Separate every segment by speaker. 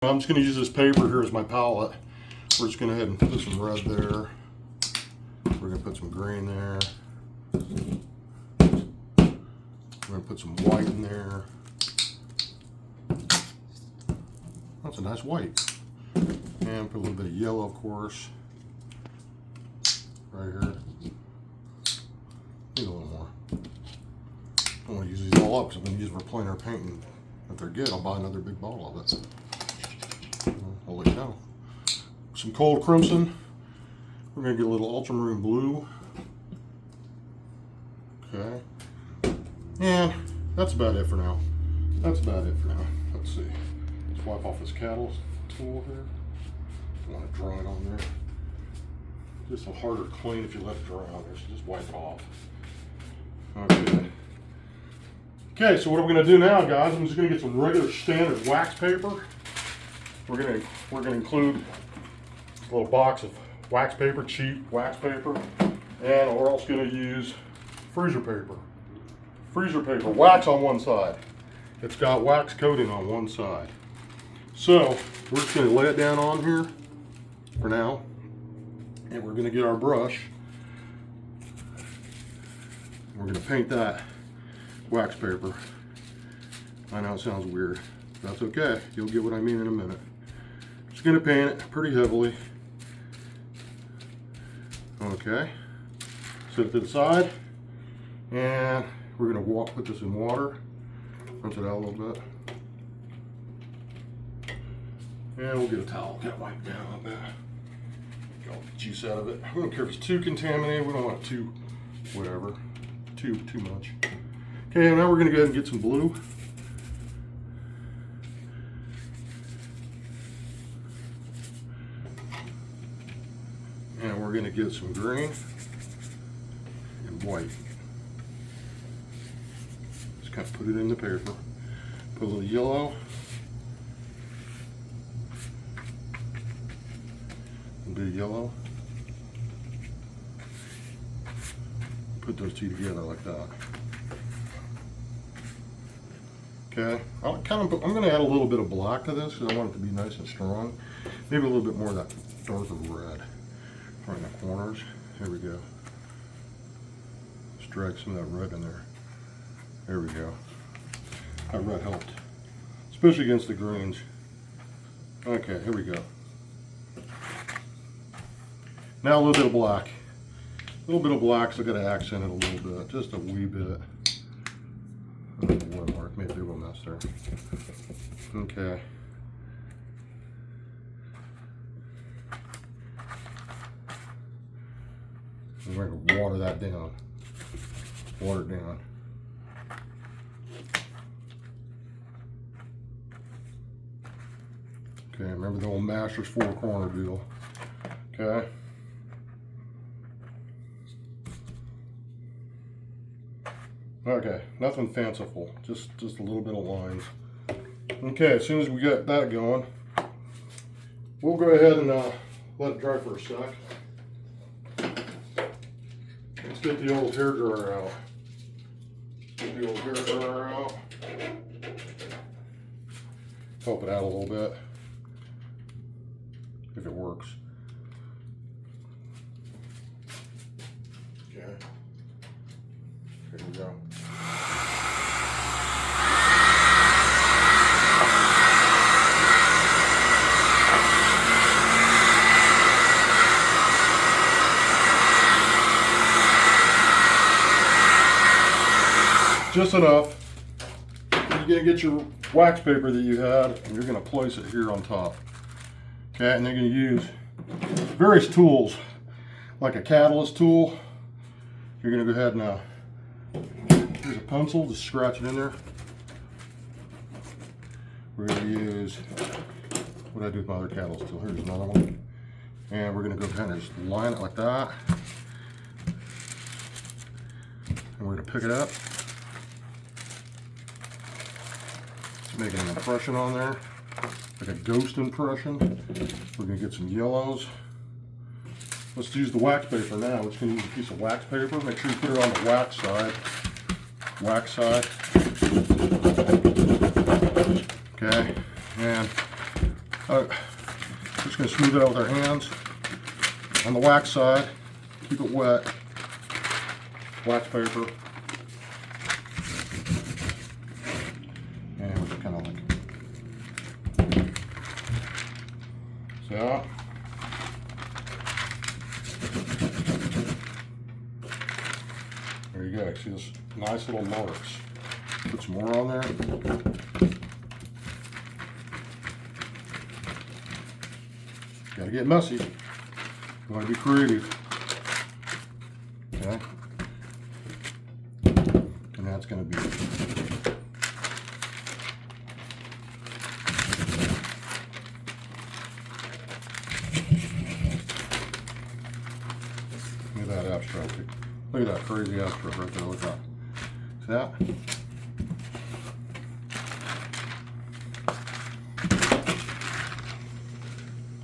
Speaker 1: I'm just going to use this paper here as my palette. We're just going to go ahead and put some red there. We're going to put some green there. We're going to put some white in there. That's a nice white. And put a little bit of yellow, of course, right here. Need a little more. I want to use these all up because I'm going to use them for plein air painting. If they're good, I'll buy another big bottle of it. I'll let you know. Some cold crimson. We're going to get a little ultramarine blue. Okay. And that's about it for now. That's about it for now. Let's see. Let's wipe off this catalyst tool here. Don't want to dry it on there. Just a harder clean if you let it dry on there, so just wipe it off. Okay. Okay, so what are we going to do now, guys? I'm just going to get some regular standard wax paper. We're going to include a little box of wax paper, cheap wax paper, and we're also going to use freezer paper. Freezer paper, wax on one side. It's got wax coating on one side. So we're just going to lay it down on here for now, and we're going to get our brush. We're going to paint that wax paper. I know it sounds weird. That's okay. You'll get what I mean in a minute. Just going to paint it pretty heavily. Okay. Set it to the side, and we're going to put this in water. Rinse it out a little bit. And we'll get a towel, kind of wipe down a bit. Get all the juice out of it. We don't care if it's too contaminated. We don't want it too, whatever, too much. Okay, now we're going to go ahead and get some blue. And we're going to get some green and white. Just kind of put it in the paper. Put a little yellow. A bit of yellow. Put those two together like that. Okay, I'm going to add a little bit of black to this because I want it to be nice and strong. Maybe a little bit more of that darker red right in the corners. Here we go. Just drag some of that red in there. There we go. That red helped, especially against the greens. Okay, here we go. Now a little bit of black. A little bit of black, so I've got to accent it a little bit, just a wee bit. One mark, maybe a little mess there. Okay. We're going to water that down. Water it down. Okay, remember the old Masters four corner deal. Okay. Okay, nothing fanciful, just a little bit of lines. Okay, as soon as we get that going, we'll go ahead and let it dry for a sec. Let's get the old hair dryer out. Get the old hair dryer out. Help it out a little bit, if it works. Okay, here we go. Just enough. You're going to get your wax paper that you had, and you're going to place it here on top. Okay, and you're going to use various tools, like a catalyst tool. You're going to go ahead and here's a pencil, just scratch it in there. We're going to use, what did I do with my other catalyst tool? Here's another one. And we're going to go ahead and just line it like that. And we're going to pick it up. Making an impression on there, like a ghost impression. We're going to get some yellows. Let's use the wax paper now. We're just going to use a piece of wax paper. Make sure you put it on the wax side. Wax side. Okay, and Just going to smooth it out with our hands. On the wax side, keep it wet. Wax paper. And we're just kind of like, see that? There you go. See this nice little marks. Put some more on there. Gotta get messy. You want to be creative. Okay. And that's going to be look at that abstract. Look at that crazy abstract right there. Look at that. See that?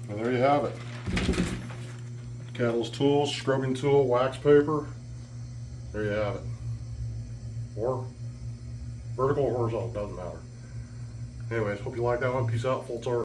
Speaker 1: And there you have it. Catalyst tools, scrubbing tool, wax paper. There you have it. Or vertical or horizontal, doesn't matter. Anyways, hope you like that one. Peace out, Foltz.